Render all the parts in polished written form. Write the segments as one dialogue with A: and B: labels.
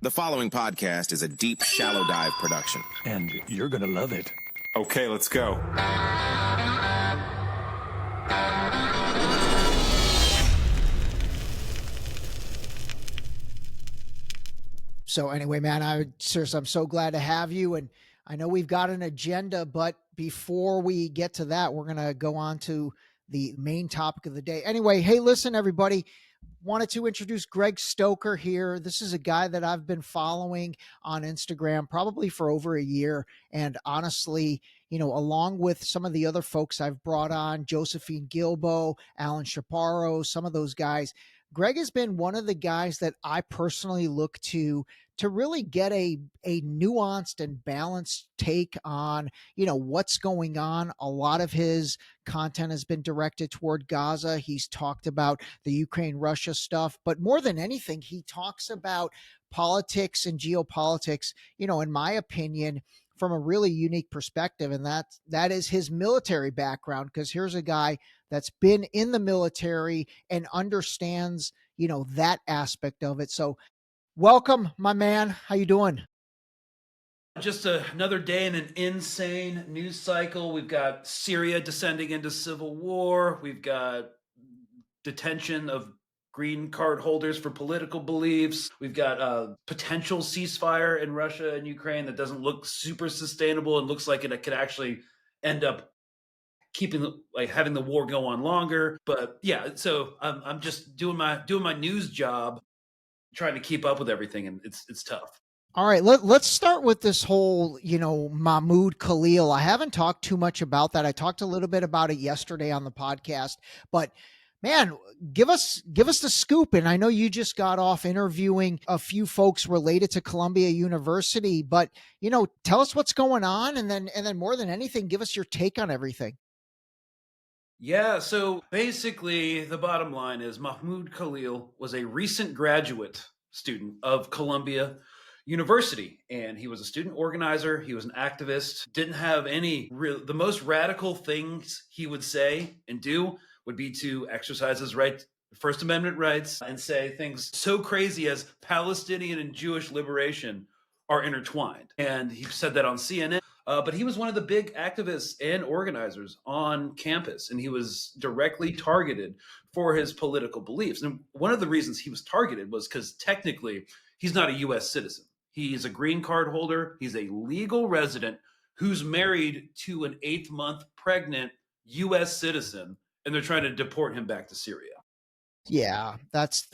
A: The following podcast is a deep, shallow dive production.
B: And you're gonna love it.
C: Okay, let's go.
D: So anyway, man, I'm so glad to have you. And I know we've got an agenda, but before we get to that, we're going to go on to the main topic of the day. Anyway, hey, listen, everybody. Wanted to introduce Greg Stoker here. This is a guy that I've been following on Instagram probably for over a year. And honestly, you know, along with some of the other folks I've brought on, Josephine Gilbo, Alan Chaparro, some of those guys, Greg has been one of the guys that I personally look to really get a nuanced and balanced take on, you know, what's going on. A lot of his content has been directed toward Gaza. He's talked about the Ukraine-Russia stuff, but more than anything, he talks about politics and geopolitics, you know, in my opinion, from a really unique perspective. And that is his military background, because here's a guy that's been in the military and understands, you know, that aspect of it. So welcome, my man. How you doing?
E: Just another day in an insane news cycle. We've got Syria descending into civil war. We've got detention of green card holders for political beliefs. We've got a potential ceasefire in Russia and Ukraine that doesn't look super sustainable and looks like it could actually end up having the war go on longer. But yeah, so I'm just doing my news job, trying to keep up with everything, and it's tough.
D: All right, let's start with this whole, you know, Mahmoud Khalil. I haven't talked too much about that. I talked a little bit about it yesterday on the podcast, but man, give us the scoop. And I know you just got off interviewing a few folks related to Columbia University, but, you know, tell us what's going on, and then more than anything, give us your take on everything.
E: Yeah, so basically the bottom line is Mahmoud Khalil was a recent graduate student of Columbia University, and he was a student organizer. He was an activist, didn't have the most radical things he would say and do would be to exercise his First Amendment rights and say things so crazy as Palestinian and Jewish liberation are intertwined. And he said that on CNN. But he was one of the big activists and organizers on campus, and he was directly targeted for his political beliefs. And one of the reasons he was targeted was because technically he's not a U.S. citizen. He's a green card holder. He's a legal resident who's married to an 8-month pregnant U.S. citizen, and they're trying to deport him back to Syria.
D: Yeah, that's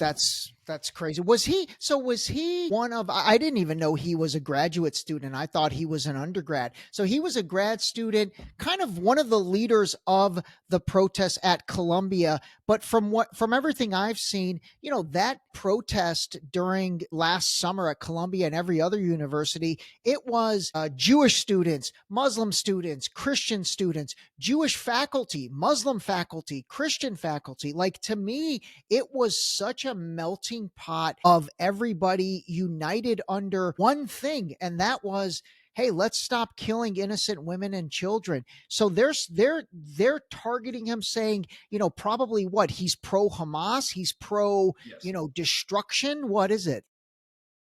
D: crazy. Was he one of, I didn't even know he was a graduate student. I thought he was an undergrad. So he was a grad student, kind of one of the leaders of the protests at Columbia. But from everything I've seen, you know, that protest during last summer at Columbia and every other university, it was Jewish students, Muslim students, Christian students, Jewish faculty, Muslim faculty, Christian faculty. Like, to me, it was such a melting pot of everybody united under one thing, and that was, hey, let's stop killing innocent women and children. So they're targeting him, saying, you know, probably what, he's pro Hamas, he's pro, yes, you know, destruction. What is it?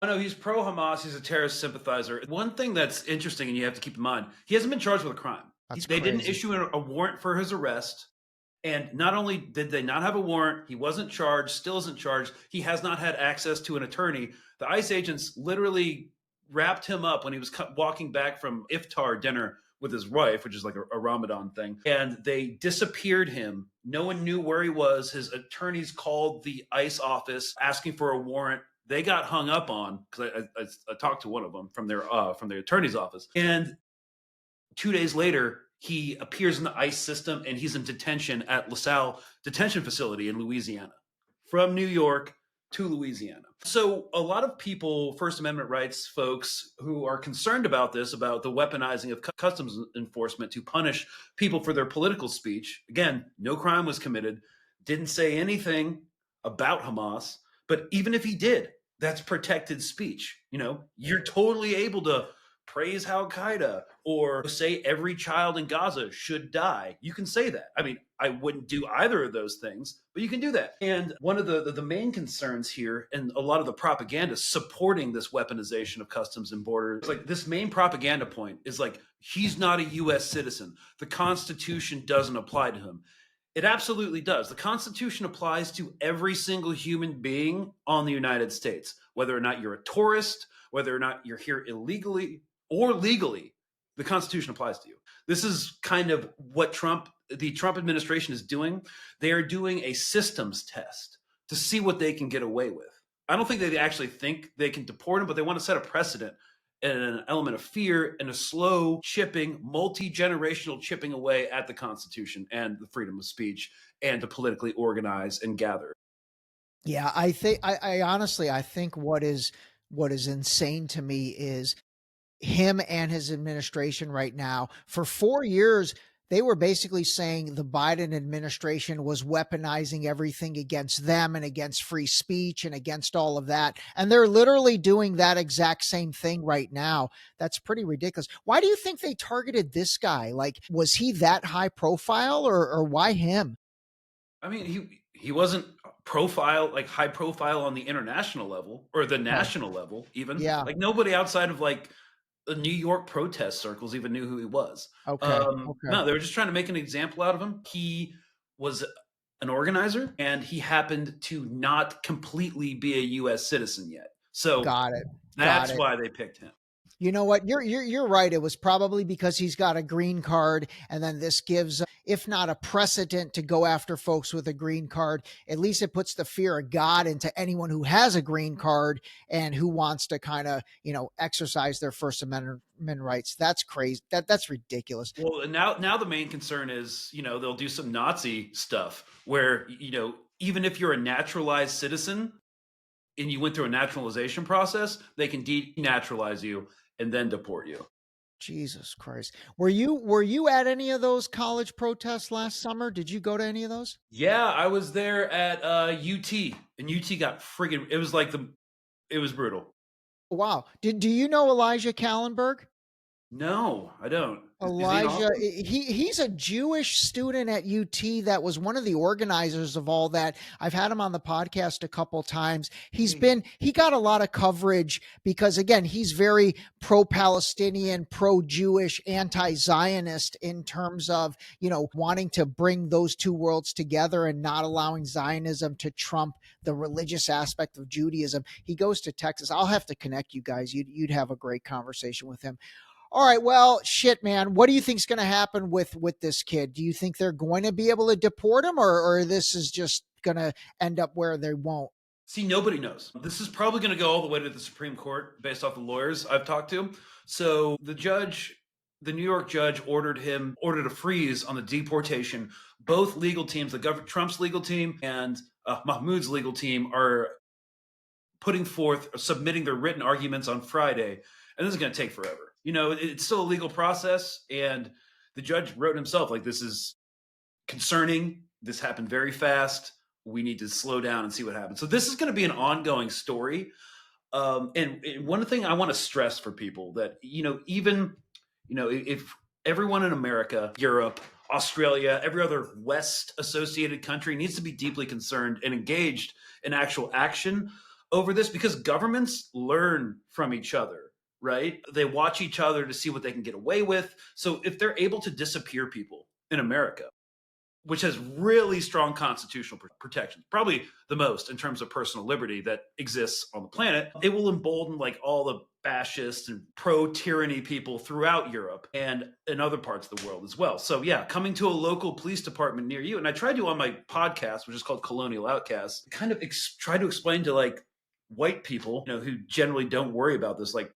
E: Oh, no, he's pro Hamas. He's a terrorist sympathizer. One thing that's interesting, and you have to keep in mind, he hasn't been charged with a crime. They didn't issue a warrant for his arrest. And not only did they not have a warrant, he wasn't charged, still isn't charged. He has not had access to an attorney. The ICE agents literally wrapped him up when he was walking back from iftar dinner with his wife, which is like a Ramadan thing. And they disappeared him. No one knew where he was. His attorneys called the ICE office asking for a warrant. They got hung up on, because I talked to one of them from their attorney's office. And 2 days later, he appears in the ICE system, and he's in detention at LaSalle Detention Facility in Louisiana, from New York to Louisiana. So a lot of people, First Amendment rights folks, who are concerned about this, about the weaponizing of customs enforcement to punish people for their political speech. Again, no crime was committed, didn't say anything about Hamas, but even if he did, that's protected speech. You know, you're totally able to praise Al Qaeda or say every child in Gaza should die. You can say that. I mean, I wouldn't do either of those things, but you can do that. And one of the main concerns here, and a lot of the propaganda supporting this weaponization of customs and borders, like this main propaganda point is like, he's not a US citizen. The Constitution doesn't apply to him. It absolutely does. The Constitution applies to every single human being on the United States, whether or not you're a tourist, whether or not you're here illegally or legally, the Constitution applies to you. This is kind of what the Trump administration is doing. They are doing a systems test to see what they can get away with. I don't think they actually think they can deport him, but they want to set a precedent and an element of fear and a slow chipping, multi-generational chipping away at the Constitution and the freedom of speech and to politically organize and gather.
D: Yeah, I honestly, I think what is insane to me is him and his administration right now. For 4 years, they were basically saying the Biden administration was weaponizing everything against them and against free speech and against all of that. And they're literally doing that exact same thing right now. That's pretty ridiculous. Why do you think they targeted this guy? Like, was he that high profile or why him?
E: I mean, he wasn't high profile on the international level or the national level even.
D: Yeah.
E: Like nobody outside of like the New York protest circles even knew who he was.
D: Okay.
E: No, they were just trying to make an example out of him. He was an organizer and he happened to not completely be a US citizen yet. So
D: Got it.
E: That's why they picked him.
D: You know what? You're right. It was probably because he's got a green card, and then this gives, if not a precedent to go after folks with a green card, at least it puts the fear of God into anyone who has a green card and who wants to kind of, exercise their First Amendment rights. That's crazy. That's ridiculous.
E: Well, now the main concern is, they'll do some Nazi stuff where, even if you're a naturalized citizen and you went through a naturalization process, they can denaturalize you and then deport you.
D: Jesus Christ. Were you at any of those college protests last summer? Did you go to any of those?
E: Yeah, I was there at UT, and UT got friggin', it was brutal.
D: Wow. Do you know Elijah Kallenberg?
E: No, I don't.
D: Elijah, he's a Jewish student at UT that was one of the organizers of all that. I've had him on the podcast a couple times. He got a lot of coverage because, again, he's very pro-Palestinian, pro-Jewish, anti-Zionist in terms of, wanting to bring those two worlds together and not allowing Zionism to trump the religious aspect of Judaism. He goes to Texas. I'll have to connect you guys. You'd have a great conversation with him. All right. Well, shit, man. What do you think is going to happen with this kid? Do you think they're going to be able to deport him or this is just going to end up where they won't?
E: See, nobody knows. This is probably going to go all the way to the Supreme Court based off the lawyers I've talked to. So the New York judge ordered a freeze on the deportation. Both legal teams, Trump's legal team and Mahmoud's legal team are submitting their written arguments on Friday. And this is going to take forever. It's still a legal process, and the judge wrote himself, like, this is concerning. This happened very fast. We need to slow down and see what happens. So this is going to be an ongoing story. And one thing I want to stress for people that, if everyone in America, Europe, Australia, every other West associated country needs to be deeply concerned and engaged in actual action over this, because governments learn from each other. Right? They watch each other to see what they can get away with. So if they're able to disappear people in America, which has really strong constitutional protections, probably the most in terms of personal liberty that exists on the planet, it will embolden like all the fascist and pro-tyranny people throughout Europe and in other parts of the world as well. So yeah, coming to a local police department near you. And I tried to on my podcast, which is called Colonial Outcasts, kind of try to explain to like white people, who generally don't worry about this, like,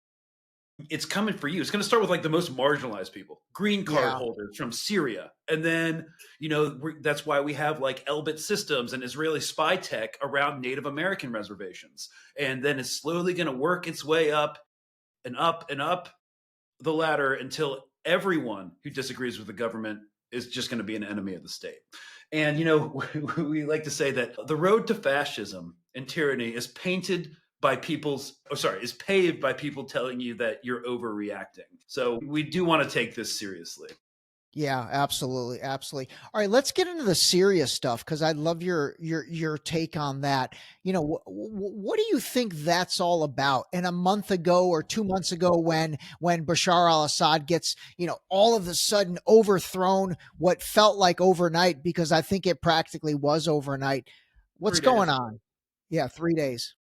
E: it's coming for you. It's going to start with like the most marginalized people, green card holders from Syria. And then, that's why we have like Elbit systems and Israeli spy tech around Native American reservations. And then it's slowly going to work its way up and up and up the ladder until everyone who disagrees with the government is just going to be an enemy of the state. And, we like to say that the road to fascism and tyranny is painted by is paved by people telling you that you're overreacting. So we do want to take this seriously.
D: Yeah, absolutely, absolutely. All right, let's get into the serious stuff because I'd love your take on that. You know, what do you think that's all about? And a month ago or 2 months ago, when Bashar al-Assad gets, all of a sudden overthrown, what felt like overnight, because I think it practically was overnight. What's
E: 3 days.
D: going on? Yeah, 3 days.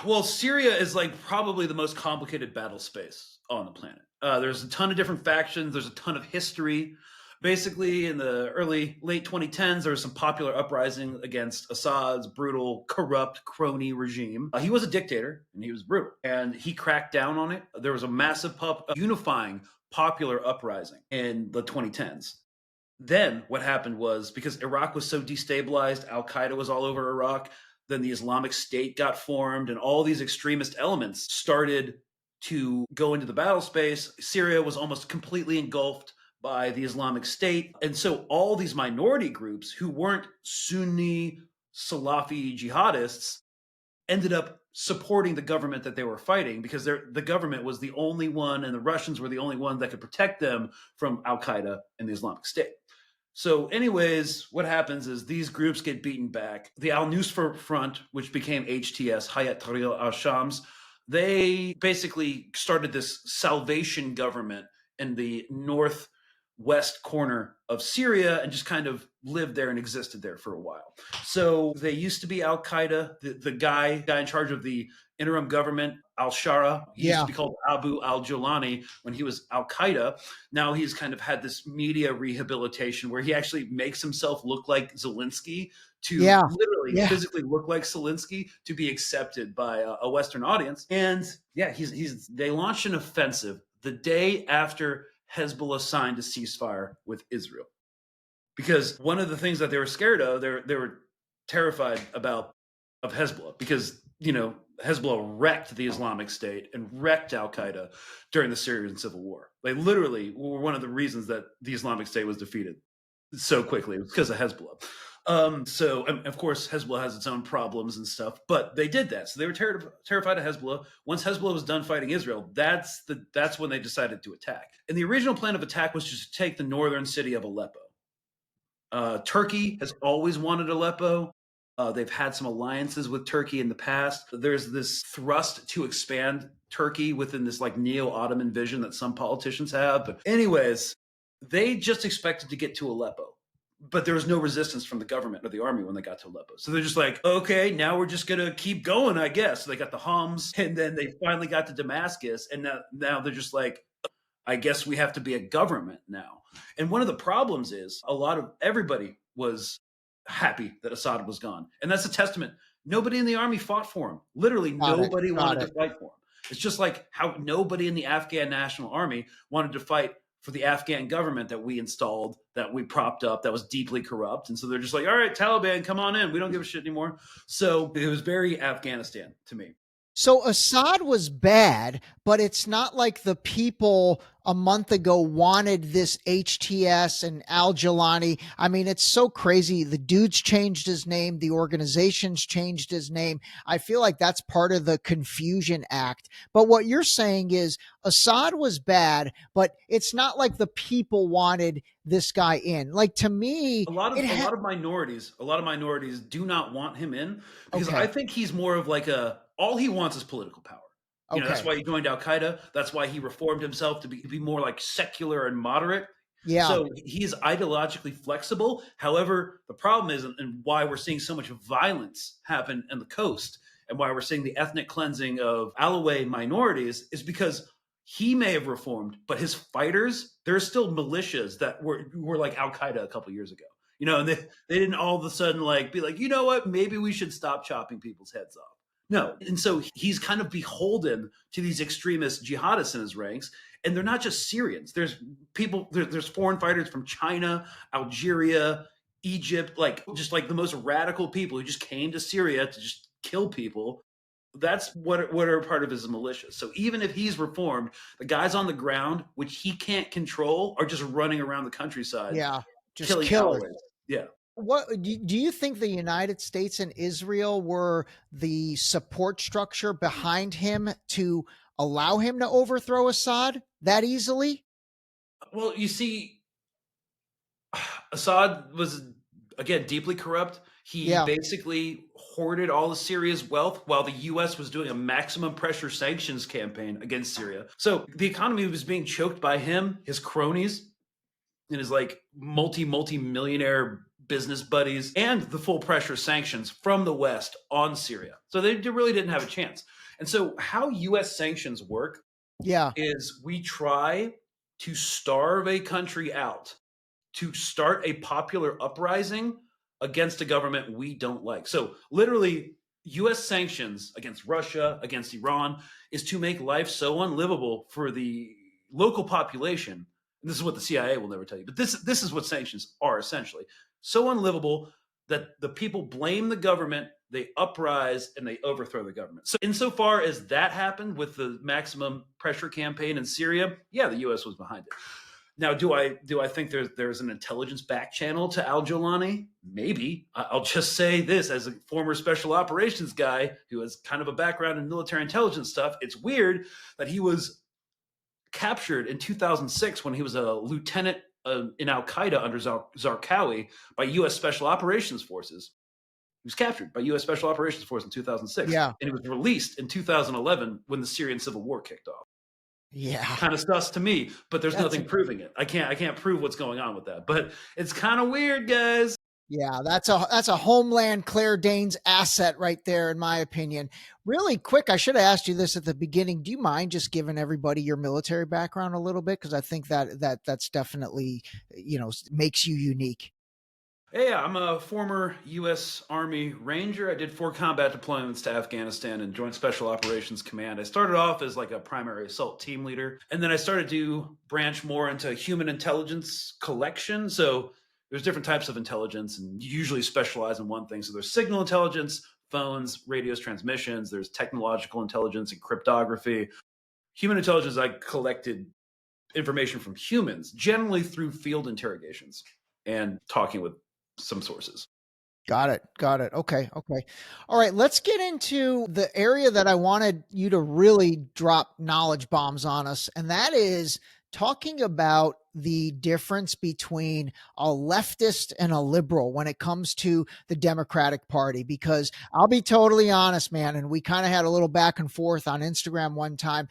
E: Well, Syria is like probably the most complicated battle space on the planet. There's a ton of different factions. There's a ton of history. Basically, in the late 2010s, there was some popular uprising against Assad's brutal, corrupt, crony regime. He was a dictator, and he was brutal, and he cracked down on it. There was a massive unifying popular uprising in the 2010s. Then what happened was, because Iraq was so destabilized, Al-Qaeda was all over Iraq, then the Islamic State got formed, and all these extremist elements started to go into the battle space. Syria was almost completely engulfed by the Islamic State. And so all these minority groups who weren't Sunni Salafi jihadists ended up supporting the government that they were fighting, because the government was the only one, and the Russians were the only one that could protect them from Al-Qaeda and the Islamic State. So anyways, what happens is these groups get beaten back. The Al-Nusra Front, which became HTS, Hayat Tahrir al-Shams, they basically started this salvation government in the northwest corner of Syria and just kind of lived there and existed there for a while. So they used to be Al-Qaeda. The guy in charge of the interim government, al-Shara, he used to be called Abu al-Jolani when he was Al-Qaeda. Now he's kind of had this media rehabilitation where he actually makes himself look like Zelensky, to literally physically look like Zelensky, to be accepted by a Western audience. And they launched an offensive the day after Hezbollah signed a ceasefire with Israel. Because one of the things that they were scared of, they were terrified of Hezbollah, because, Hezbollah wrecked the Islamic State and wrecked Al-Qaeda during the Syrian civil war. They literally were one of the reasons that the Islamic State was defeated so quickly. It was because of Hezbollah. So of course, Hezbollah has its own problems and stuff, but they did that. So they were terrified of Hezbollah. Once Hezbollah was done fighting Israel, that's when they decided to attack. And the original plan of attack was just to take the northern city of Aleppo. Turkey has always wanted Aleppo. They've had some alliances with Turkey in the past. There's this thrust to expand Turkey within this like neo-Ottoman vision that some politicians have. But anyways, they just expected to get to Aleppo, but there was no resistance from the government or the army when they got to Aleppo. So they're just like, okay, now we're just going to keep going, I guess. So they got the Homs, and then they finally got to Damascus. And now they're just like, I guess we have to be a government now. And one of the problems is everybody was happy that Assad was gone. And that's a testament. Nobody in the army fought for him. Literally, nobody wanted to fight for him. It's just like how nobody in the Afghan National Army wanted to fight for the Afghan government that we installed, that we propped up, that was deeply corrupt. And so they're just like, all right, Taliban, come on in. We don't give a shit anymore. So it was very Afghanistan to me.
D: So Assad was bad, but it's not like the people a month ago wanted this HTS and al-Jolani. I mean, it's so crazy. The dude's changed his name. The organization's changed his name. I feel like that's part of the confusion act. But what you're saying is Assad was bad, but it's not like the people wanted this guy in. Like, to me,
E: a lot of minorities do not want him in, because I think he's more of like all he wants is political power. That's why he joined Al-Qaeda. That's why he reformed himself to be more like secular and moderate. Yeah. So he's ideologically flexible. However, the problem is, and why we're seeing so much violence happen in the coast, and why we're seeing the ethnic cleansing of Alawite minorities, is because he may have reformed, but his fighters, there's still militias that were like Al-Qaeda a couple years ago. And they didn't all of a sudden be like, you know what, maybe we should stop chopping people's heads off. No. And so he's kind of beholden to these extremist jihadists in his ranks. And they're not just Syrians. There's foreign fighters from China, Algeria, Egypt, just the most radical people who just came to Syria to just kill people. That's what are part of his militia. So even if he's reformed, the guys on the ground, which he can't control, are just running around the countryside.
D: Yeah. Just
E: killing
D: killers.
E: Yeah.
D: What do you think the United States and Israel were the support structure behind him to allow him to overthrow Assad that easily?
E: Well, you see, Assad was, again, deeply corrupt. He
D: Yeah.
E: basically hoarded all of Syria's wealth while the US was doing a maximum pressure sanctions campaign against Syria. So the economy was being choked by him, his cronies, and his like multi millionaire business buddies, and the full pressure sanctions from the West on Syria. So they really didn't have a chance. And so how US sanctions work
D: Yeah.
E: is we try to starve a country out to start a popular uprising against a government we don't like. So literally, US sanctions against Russia, against Iran, is to make life so unlivable for the local population. And this is what the CIA will never tell you, but this is what sanctions are essentially. So unlivable that the people blame the government, they uprise, and they overthrow the government. So insofar as that happened with the maximum pressure campaign in Syria, yeah, the US was behind it. Now, do I think there's an intelligence back channel to Al Jolani? Maybe. I'll just say this as a former special operations guy who has kind of a background in military intelligence stuff. It's weird that he was captured in 2006 when he was a lieutenant in Al Qaeda under Zarqawi by U.S. Special Operations Forces. He was captured by U.S. Special Operations Force in 2006,
D: Yeah.
E: and he was released in 2011 when the Syrian civil war kicked off.
D: Yeah.
E: Kind of sus to me, but there's nothing proving it. I can't prove what's going on with that, but it's kind of weird, guys.
D: Yeah, that's a Homeland Claire Danes asset right there, in my opinion. Really quick, I should have asked you this at the beginning. Do you mind just giving everybody your military background a little bit? Because I think that's definitely, makes you unique.
E: Yeah, I'm a former U.S. Army Ranger. I did 4 combat deployments to Afghanistan and Joint Special Operations Command. I started off as like a primary assault team leader, and then I started to branch more into human intelligence collection. So there's different types of intelligence, and you usually specialize in one thing. So there's signal intelligence, phones, radios, transmissions. There's technological intelligence and cryptography. Human intelligence, I collected information from humans, generally through field interrogations and talking with some sources.
D: Got it. Okay. All right. Let's get into the area that I wanted you to really drop knowledge bombs on us. And that is talking about the difference between a leftist and a liberal when it comes to the Democratic Party. Because I'll be totally honest, man, and we kind of had a little back and forth on Instagram one time.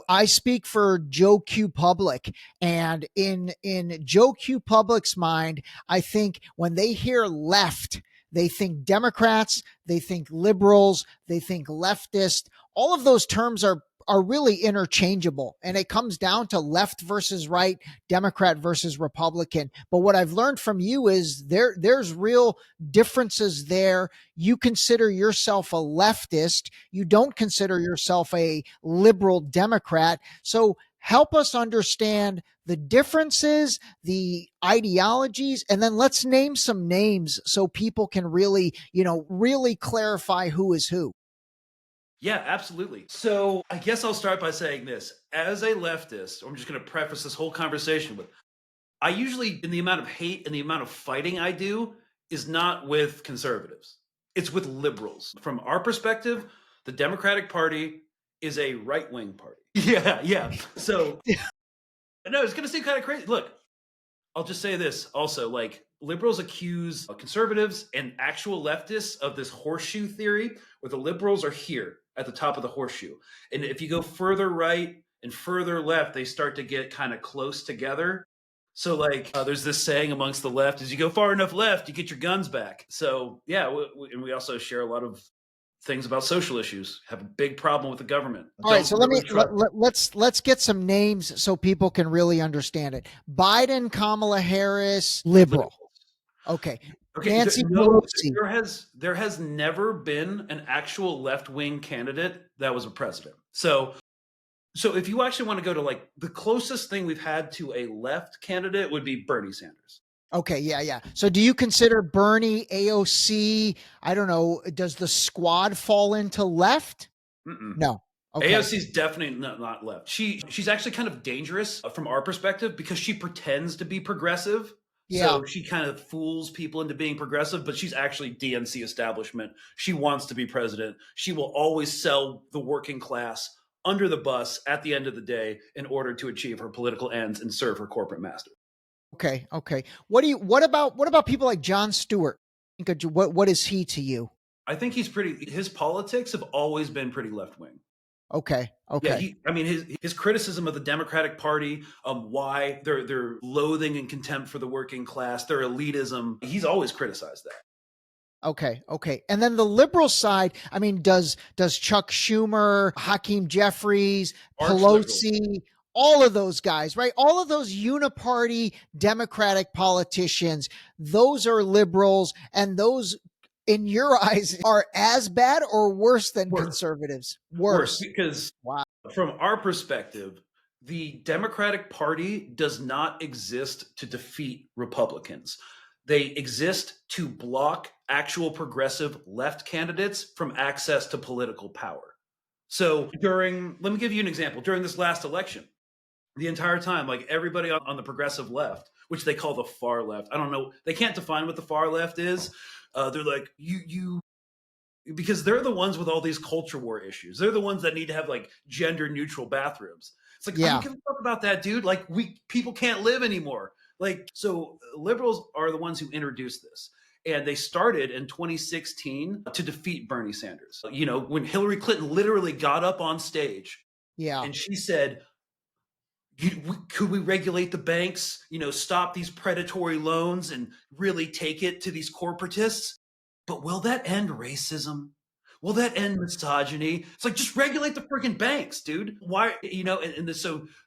D: I speak for Joe Q Public, and in Joe Q Public's mind, I think when they hear left, they think Democrats, they think liberals, they think leftist. All of those terms are really interchangeable, and it comes down to left versus right, Democrat versus Republican. But what I've learned from you is there's real differences there. You consider yourself a leftist. You don't consider yourself a liberal Democrat. So help us understand the differences, the ideologies, and then let's name some names so people can really, really clarify who is who.
E: Yeah, absolutely. So I guess I'll start by saying this. As a leftist, I'm just going to preface this whole conversation with, I usually, in the amount of hate and the amount of fighting I do, is not with conservatives. It's with liberals. From our perspective, the Democratic Party is a right-wing party. Yeah. So, no, it's going to seem kind of crazy. Look, I'll just say this also, like, liberals accuse conservatives and actual leftists of this horseshoe theory, where the liberals are here at the top of the horseshoe. And if you go further right and further left, they start to get kind of close together. So like there's this saying amongst the left, as you go far enough left, you get your guns back. So yeah, and we also share a lot of things about social issues, have a big problem with the government.
D: All right, so let's get some names so people can really understand it. Biden, Kamala Harris, liberal. Okay. Nancy Pelosi.
E: There has never been an actual left-wing candidate that was a president. So if you actually want to go to like the closest thing we've had to a left candidate would be Bernie Sanders.
D: Okay, yeah. So do you consider Bernie, AOC, I don't know, does the squad fall into left?
E: Mm-mm.
D: No. Okay.
E: AOC is definitely not left. She's actually kind of dangerous from our perspective because she pretends to be progressive.
D: Yeah.
E: So she kind of fools people into being progressive, but she's actually DNC establishment. She wants to be president. She will always sell the working class under the bus at the end of the day in order to achieve her political ends and serve her corporate master.
D: Okay. Okay. What about people like Jon Stewart? What is he to you?
E: I think his politics have always been pretty left wing.
D: Okay.
E: Yeah,
D: Okay.
E: his criticism of the Democratic Party, why their loathing and contempt for the working class, their elitism, he's always criticized that.
D: Okay. Okay. And then the liberal side, I mean, does Chuck Schumer, Hakeem Jeffries, Pelosi, all of those guys, right? All of those uniparty Democratic politicians, those are liberals, and those, in your eyes, are as bad or worse than conservatives?
E: Worse, because
D: wow.
E: From our perspective, the Democratic Party does not exist to defeat Republicans. They exist to block actual progressive left candidates from access to political power. So let me give you an example. During this last election, the entire time, like everybody on the progressive left, which they call the far left, I don't know, they can't define what the far left is. They're like, because they're the ones with all these culture war issues. They're the ones that need to have like gender neutral bathrooms. It's like, I don't give a fuck about that, dude. Like people can't live anymore. Like, so liberals are the ones who introduced this. And they started in 2016 to defeat Bernie Sanders. You know, when Hillary Clinton literally got up on stage and she said, could we regulate the banks, stop these predatory loans and really take it to these corporatists? But will that end racism? Will that end misogyny? It's like, just regulate the freaking banks, dude. Why,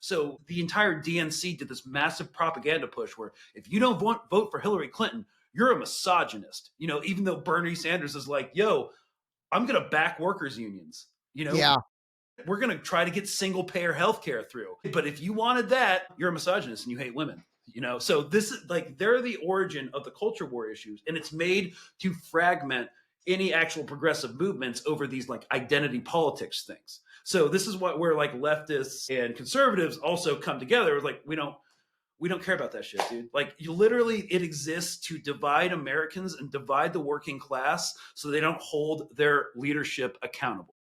E: so the entire DNC did this massive propaganda push where if you don't vote for Hillary Clinton, you're a misogynist, even though Bernie Sanders is like, yo, I'm going to back workers unions, we're going to try to get single payer healthcare through. But if you wanted that, you're a misogynist and you hate women. So this is like, they're the origin of the culture war issues, and it's made to fragment any actual progressive movements over these like identity politics things. So this is where like leftists and conservatives also come together. Like, we don't care about that shit, dude. Like, it exists to divide Americans and divide the working class so they don't hold their leadership accountable.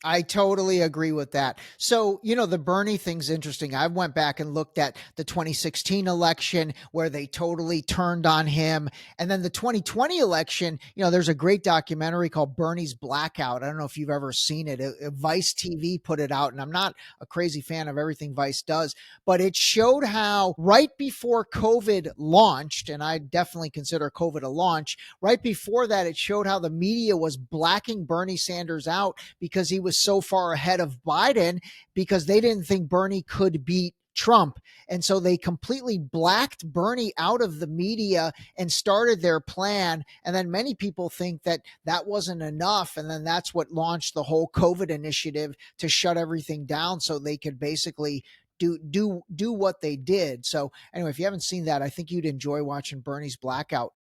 D: I totally agree with that. So, the Bernie thing's interesting. I went back and looked at the 2016 election where they totally turned on him. And then the 2020 election, there's a great documentary called Bernie's Blackout. I don't know if you've ever seen it. Vice TV put it out, and I'm not a crazy fan of everything Vice does, but it showed how right before COVID launched, and I definitely consider COVID a launch, right before that, it showed how the media was blacking Bernie Sanders out because he was so far ahead of Biden because they didn't think Bernie could beat Trump. And so they completely blacked Bernie out of the media and started their plan. And then many people think that that wasn't enough. And then that's what launched the whole COVID initiative to shut everything down so they could basically do what they did. So anyway, if you haven't seen that, I think you'd enjoy watching Bernie's Blackout.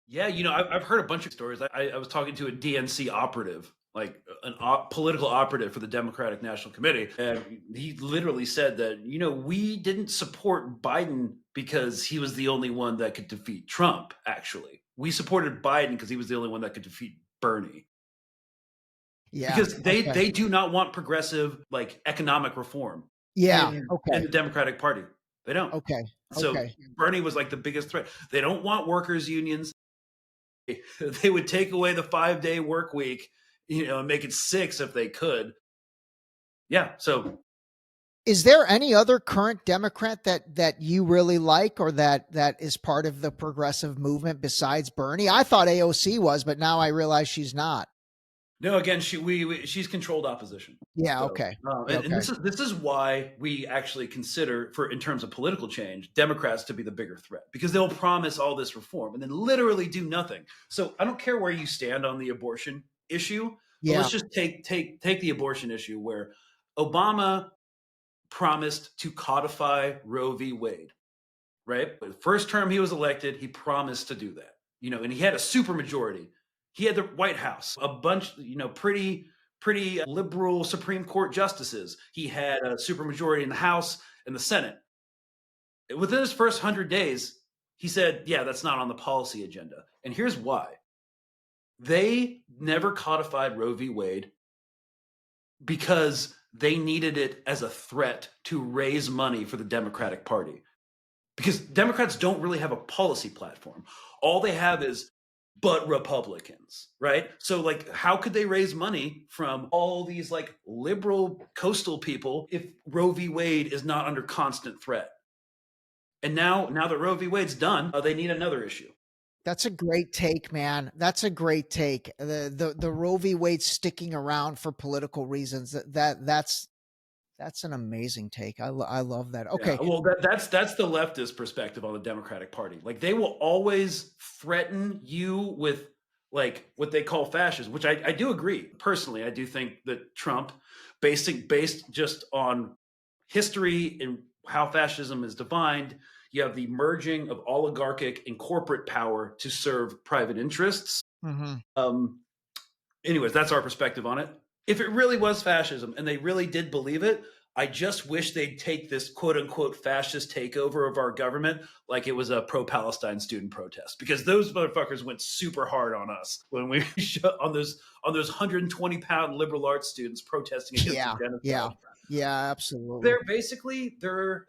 E: Yeah, I've heard a bunch of stories. I was talking to a DNC operative, like political operative for the Democratic National Committee. And he literally said that, we didn't support Biden because he was the only one that could defeat Trump, actually. We supported Biden because he was the only one that could defeat Bernie. Yeah. Because they do not want progressive, like, economic reform. In the Democratic Party. They don't. So Bernie was like the biggest threat. They don't want workers' unions. They would take away the 5-day work week, and make it 6 if they could. Yeah. So
D: is there any other current Democrat that you really like, or that is part of the progressive movement besides Bernie? I thought AOC was, but now I realize she's not.
E: No, again, she's controlled opposition.
D: Yeah.
E: So,
D: okay.
E: And this is why we actually consider, in terms of political change, Democrats to be the bigger threat, because they'll promise all this reform and then literally do nothing. So I don't care where you stand on the abortion issue. But let's just take the abortion issue, where Obama promised to codify Roe v. Wade, right? The first term he was elected, he promised to do that, and he had a super majority. He had the White House, a bunch, pretty liberal Supreme Court justices. He had a supermajority in the House and the Senate. Within his first 100 days, He said, yeah, that's not on the policy agenda. And here's why. They never codified Roe v. Wade because they needed it as a threat to raise money for the Democratic Party. Because Democrats don't really have a policy platform. All they have is but Republicans, right? So like, how could they raise money from all these like liberal coastal people if Roe v. Wade is not under constant threat? And now that Roe v. Wade's done, they need another issue.
D: That's a great take, man. That's a great take. The Roe v. Wade sticking around for political reasons. That's an amazing take. I love that. Okay.
E: Yeah, well, that's the leftist perspective on the Democratic Party. Like they will always threaten you with like what they call fascism, which I do agree. Personally, I do think that Trump, based just on history and how fascism is defined, you have the merging of oligarchic and corporate power to serve private interests.
D: Mm-hmm.
E: Anyways, that's our perspective on it. If it really was fascism and they really did believe it, I just wish they'd take this quote unquote fascist takeover of our government like it was a pro-Palestine student protest, because those motherfuckers went super hard on us when we on those 120-pound liberal arts students protesting against the genocide.
D: Yeah, absolutely.
E: They're basically they're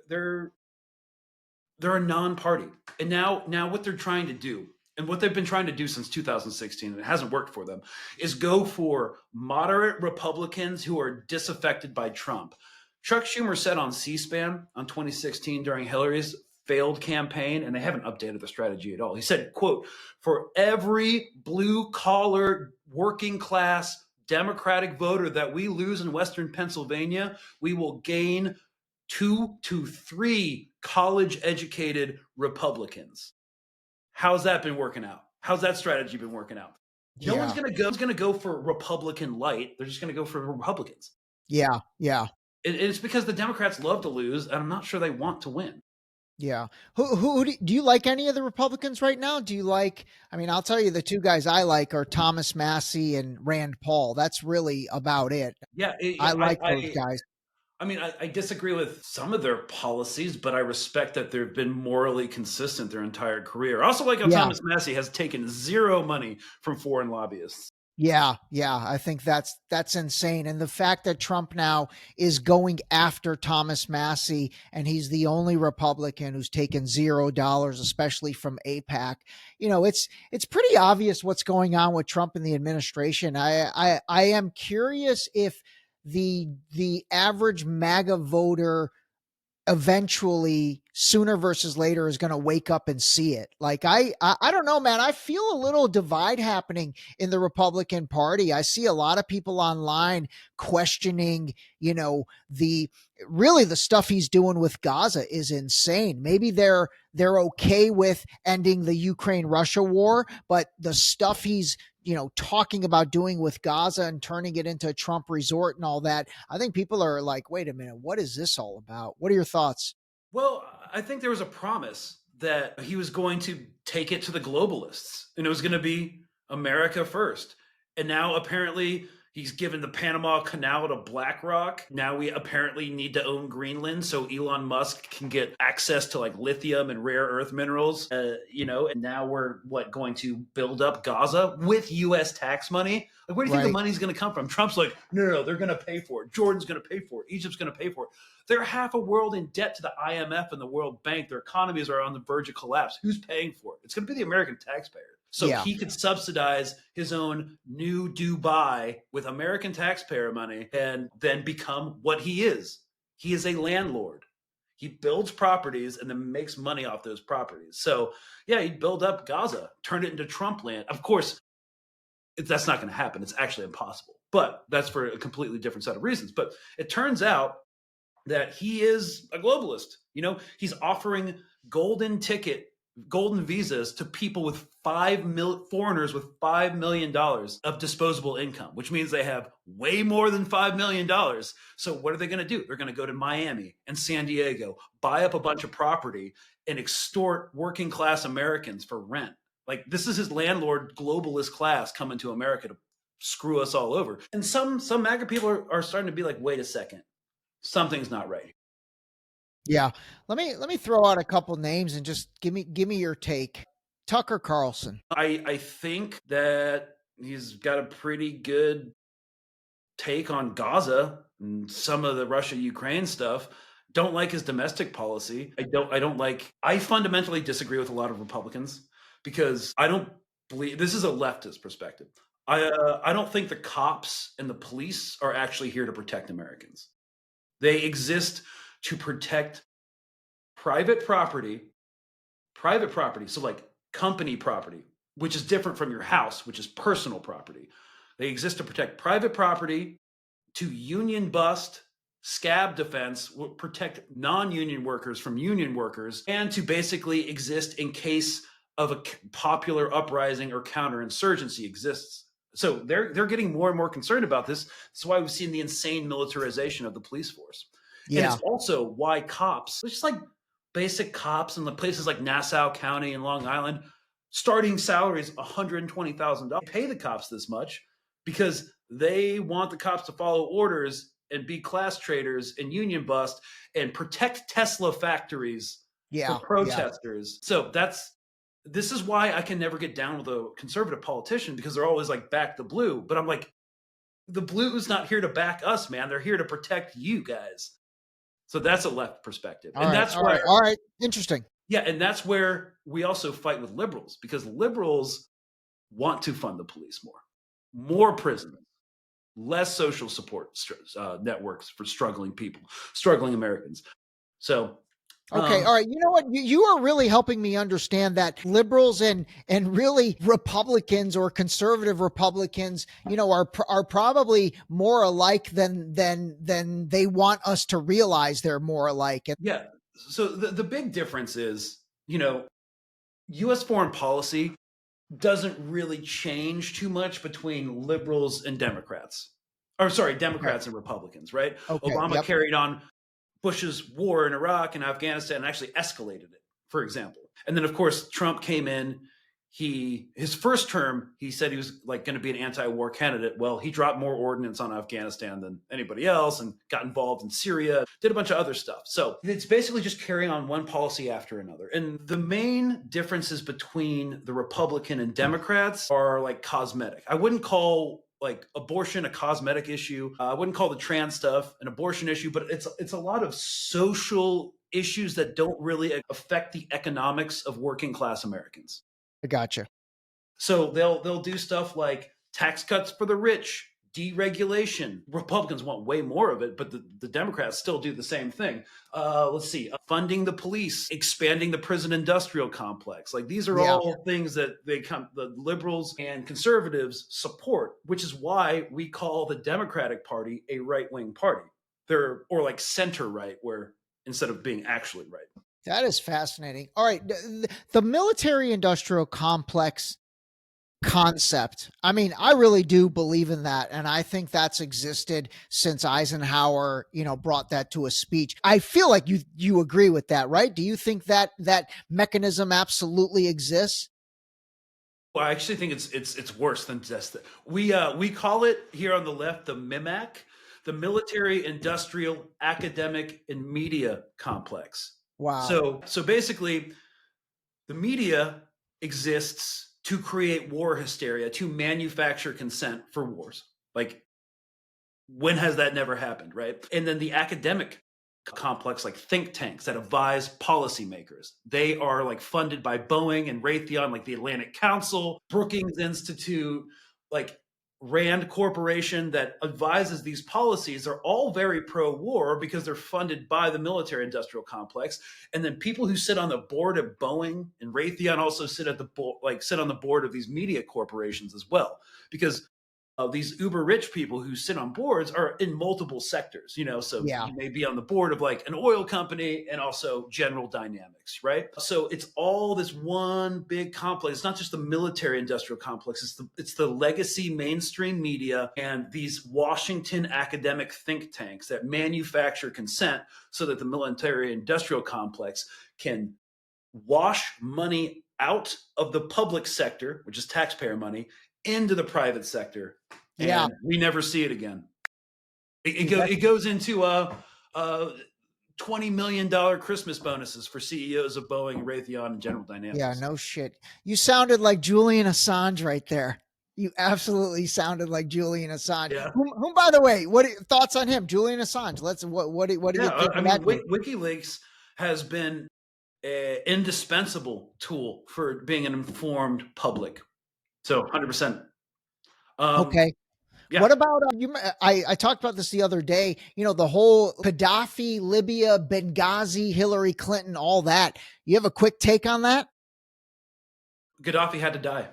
E: a non-party. And now what they're trying to do, and what they've been trying to do since 2016, and it hasn't worked for them, is go for moderate Republicans who are disaffected by Trump. Chuck Schumer said on C-SPAN on 2016 during Hillary's failed campaign, and they haven't updated the strategy at all. He said, quote, "For every blue-collar, working-class Democratic voter that we lose in Western Pennsylvania, we will gain 2 to 3 college-educated Republicans." How's that been working out? How's that strategy been working out? No one's going to go for Republican light. They're just going to go for Republicans.
D: Yeah.
E: It's because the Democrats love to lose, and I'm not sure they want to win.
D: Yeah. Who do you like? Any of the Republicans right now? Do you like? I mean, I'll tell you, the two guys I like are Thomas Massie and Rand Paul. That's really about it.
E: Yeah,
D: I like those guys.
E: I mean, I disagree with some of their policies, but I respect that they've been morally consistent their entire career. I also like how Thomas Massie has taken zero money from foreign lobbyists.
D: Yeah. I think that's insane. And the fact that Trump now is going after Thomas Massie, and he's the only Republican who's taken $0, especially from AIPAC. You know, it's pretty obvious what's going on with Trump and the administration. I am curious if the average MAGA voter eventually, sooner versus later, is going to wake up and see it. Like, I don't know, man. I feel a little divide happening in the Republican Party. I see a lot of people online questioning, the stuff he's doing with Gaza is insane. Maybe they're okay with ending the Ukraine-Russia war, but the stuff he's talking about doing with Gaza and turning it into a Trump resort and all that, I think people are like, wait a minute, what is this all about? What are your thoughts?
E: Well, I think there was a promise that he was going to take it to the globalists, and it was going to be America first. And now apparently he's given the Panama Canal to BlackRock. Now we apparently need to own Greenland so Elon Musk can get access to like lithium and rare earth minerals, and now we're going to build up Gaza with U.S. tax money. Like, where do you think the money's going to come from? Trump's like, no, they're going to pay for it. Jordan's going to pay for it. Egypt's going to pay for it. They're half a world in debt to the IMF and the World Bank. Their economies are on the verge of collapse. Who's paying for it? It's going to be the American taxpayer. So he could subsidize his own new Dubai with American taxpayer money and then become what he is. He is a landlord. He builds properties and then makes money off those properties. So, he'd build up Gaza, turn it into Trump land. Of course, that's not going to happen. It's actually impossible. But that's for a completely different set of reasons. But it turns out that he is a globalist. He's offering golden visas to people with foreigners with $5 million of disposable income, which means they have way more than $5 million. So what are they going to do? They're going to go to Miami and San Diego, buy up a bunch of property and extort working class Americans for rent. Like, this is his landlord globalist class coming to America to screw us all over. And some MAGA people are starting to be like, wait a second, something's not right.
D: Yeah. Let me throw out a couple names and just give me your take. Tucker Carlson.
E: I think that he's got a pretty good take on Gaza and some of the Russia-Ukraine stuff. Don't like his domestic policy. I fundamentally disagree with a lot of Republicans because I don't believe this is a leftist perspective. I don't think the cops and the police are actually here to protect Americans. They exist to protect private property, so like company property, which is different from your house, which is personal property. They exist to protect private property, to union bust, scab defense, protect non-union workers from union workers, and to basically exist in case of a popular uprising or counterinsurgency exists. So they're getting more and more concerned about this. That's why we've seen the insane militarization of the police force. Yeah. And it's also why cops, just like basic cops in the places like Nassau County and Long Island, starting salaries $120,000. Pay the cops this much because they want the cops to follow orders and be class traders and union bust and protect Tesla factories for protesters. So this is why I can never get down with a conservative politician, because they're always like, back the blue. But I'm like, the blue is not here to back us, man. They're here to protect you guys. So that's a left perspective.
D: All right. Interesting.
E: Yeah. And that's where we also fight with liberals, because liberals want to fund the police more prisons, less social support networks for struggling people, struggling Americans. So,
D: okay. All right. You know what? You are really helping me understand that liberals and really Republicans or conservative Republicans, you know, are probably more alike than they want us to realize they're more alike.
E: Yeah. So the big difference is, you know, U.S. foreign policy doesn't really change too much between liberals and Democrats. Or sorry, Democrats and Republicans, right? Okay, Obama carried on Bush's war in Iraq and Afghanistan and actually escalated it, for example. And then, of course, Trump came in. His first term, he said he was like going to be an anti-war candidate. Well, he dropped more ordnance on Afghanistan than anybody else and got involved in Syria, did a bunch of other stuff. So it's basically just carrying on one policy after another. And the main differences between the Republican and Democrats are like cosmetic. I wouldn't call like abortion a cosmetic issue. I wouldn't call the trans stuff an abortion issue, but it's a lot of social issues that don't really affect the economics of working class Americans.
D: I gotcha.
E: So they'll do stuff like tax cuts for the rich, deregulation. Republicans want way more of it, but the Democrats still do the same thing. Let's see, funding the police, expanding the prison industrial complex. Like these are all things that the liberals and conservatives support, which is why we call the Democratic Party a right-wing party. They're or like center right, where instead of being actually right.
D: That is fascinating. All right. The military industrial complex concept. I mean, I really do believe in that. And I think that's existed since Eisenhower, you know, brought that to a speech. I feel like you agree with that, right? Do you think that mechanism absolutely exists?
E: Well, I actually think it's worse than just that. We call it here on the left the MIMAC, the military industrial academic and media complex.
D: Wow.
E: So basically, the media exists to create war hysteria, to manufacture consent for wars. Like, when has that never happened, right? And then the academic complex, like think tanks that advise policymakers, they are like funded by Boeing and Raytheon, like the Atlantic Council, Brookings Institute, like Rand Corporation that advises these policies. Are all very pro-war because they're funded by the military-industrial complex. And then people who sit on the board of Boeing and Raytheon also sit on the board of these media corporations as well, because these uber rich people who sit on boards are in multiple sectors, you know, so you may be on the board of like an oil company and also General Dynamics, right? So it's all this one big complex. It's not just the military industrial complex. It's the legacy mainstream media and these Washington academic think tanks that manufacture consent so that the military industrial complex can wash money out of the public sector, which is taxpayer money, into the private sector, and we never see it again. It goes into $20 million Christmas bonuses for CEOs of Boeing, Raytheon, and General Dynamics.
D: Yeah, no shit. You sounded like Julian Assange right there. You absolutely sounded like Julian Assange.
E: Yeah.
D: Whom, by the way, what thoughts on him, Julian Assange? What do you think?
E: I mean, WikiLeaks has been an indispensable tool for being an informed public. So 100%.
D: Okay.
E: Yeah.
D: What about you? I talked about this the other day. You know, the whole Gaddafi, Libya, Benghazi, Hillary Clinton, all that. You have a quick take on that?
E: Gaddafi had to die.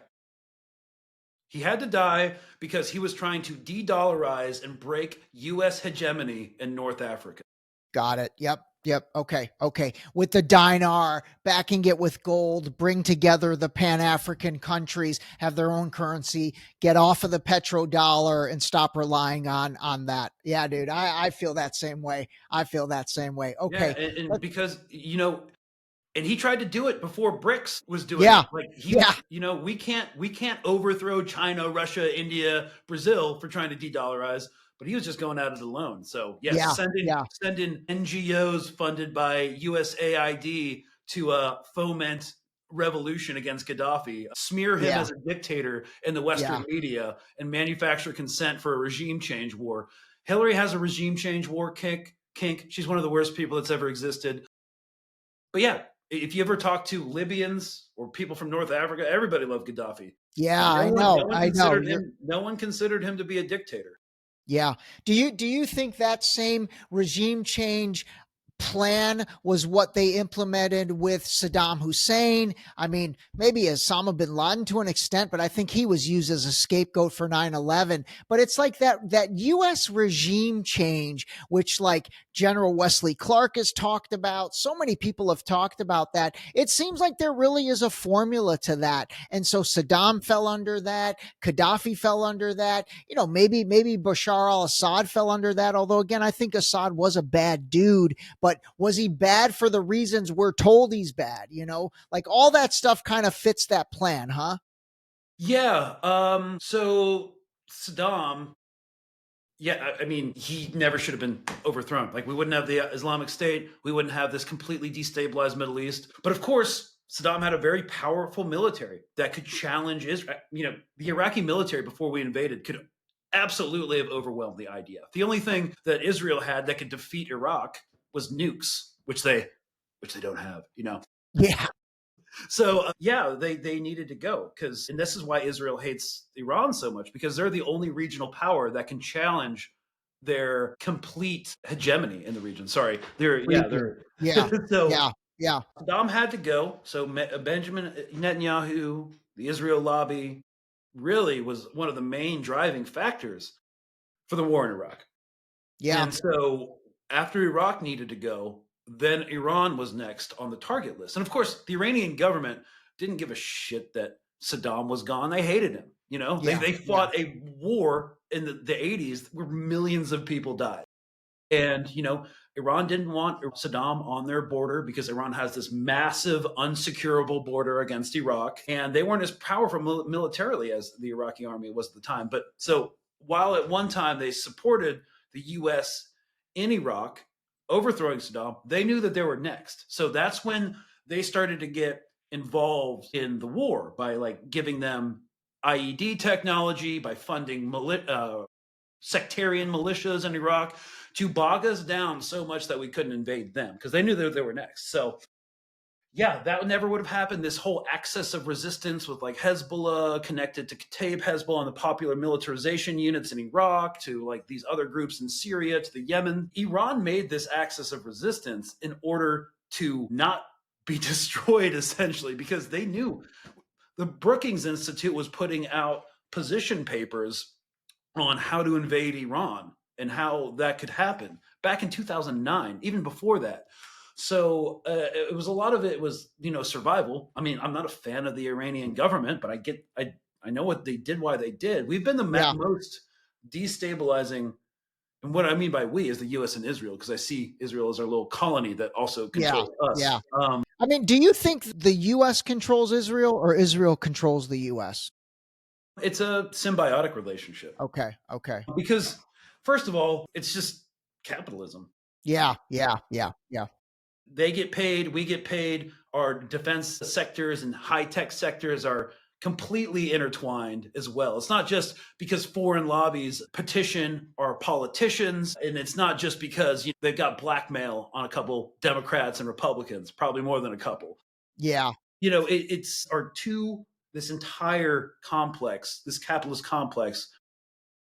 E: He had to die because he was trying to de-dollarize and break U.S. hegemony in North Africa.
D: Got it. Yep. Okay. With the dinar, backing it with gold, bring together the Pan-African countries, have their own currency, get off of the petrodollar and stop relying on that. Yeah, dude, I feel that same way. Okay.
E: Yeah, and because, and he tried to do it before BRICS was doing it. Like we can't overthrow China, Russia, India, Brazil for trying to de-dollarize, but he was just going at it alone. So sending NGOs funded by USAID to foment revolution against Gaddafi, smear him as a dictator in the Western media, and manufacture consent for a regime change war. Hillary has a regime change war kink. She's one of the worst people that's ever existed. But yeah, if you ever talk to Libyans or people from North Africa, everybody loved Gaddafi.
D: Yeah, I know.
E: No one considered him to be a dictator.
D: Yeah. Do you think that same regime change plan was what they implemented with Saddam Hussein? I mean, maybe Osama bin Laden to an extent, but I think he was used as a scapegoat for 9/11. But it's like that U.S. regime change, which like General Wesley Clark has talked about. So many people have talked about that. It seems like there really is a formula to that. And so Saddam fell under that. Gaddafi fell under that. Maybe Bashar al-Assad fell under that. Although again, I think Assad was a bad dude, but was he bad for the reasons we're told he's bad? Like all that stuff kind of fits that plan, huh?
E: Yeah. So Saddam, I mean, he never should have been overthrown. Like we wouldn't have the Islamic State. We wouldn't have this completely destabilized Middle East. But of course, Saddam had a very powerful military that could challenge Israel. The Iraqi military before we invaded could absolutely have overwhelmed the IDF. The only thing that Israel had that could defeat Iraq was nukes, which they don't have,
D: Yeah.
E: So they needed to go and this is why Israel hates Iran so much, because they're the only regional power that can challenge their complete hegemony in the region. Sorry,
D: Yeah.
E: Saddam had to go. So Benjamin Netanyahu, the Israel lobby, really was one of the main driving factors for the war in Iraq.
D: Yeah.
E: And so after Iraq needed to go, then Iran was next on the target list. And of course, the Iranian government didn't give a shit that Saddam was gone. They hated him. They fought a war in the 80s where millions of people died. And, Iran didn't want Saddam on their border because Iran has this massive unsecurable border against Iraq. And they weren't as powerful militarily as the Iraqi army was at the time. But so while at one time they supported the U.S. in Iraq, overthrowing Saddam, they knew that they were next. So that's when they started to get involved in the war by like giving them IED technology, by funding sectarian militias in Iraq to bog us down so much that we couldn't invade them because they knew that they were next. So that never would have happened. This whole axis of resistance with like Hezbollah connected to Kataib Hezbollah and the popular militarization units in Iraq to like these other groups in Syria to the Yemen. Iran made this axis of resistance in order to not be destroyed, essentially, because they knew the Brookings Institute was putting out position papers on how to invade Iran and how that could happen back in 2009, even before that. So it was a lot of it was, survival. I mean, I'm not a fan of the Iranian government, but I know what they did, why they did. We've been the most destabilizing. And what I mean by we is the U.S. and Israel, because I see Israel as our little colony that also controls us.
D: Yeah. I mean, do you think the U.S. controls Israel or Israel controls the U.S.?
E: It's a symbiotic relationship.
D: Okay.
E: Because first of all, it's just capitalism.
D: Yeah.
E: They get paid, we get paid. Our defense sectors and high tech sectors are completely intertwined as well. It's not just because foreign lobbies petition our politicians, and it's not just because they've got blackmail on a couple Democrats and Republicans, probably more than a couple.
D: Yeah.
E: It's our this entire complex, this capitalist complex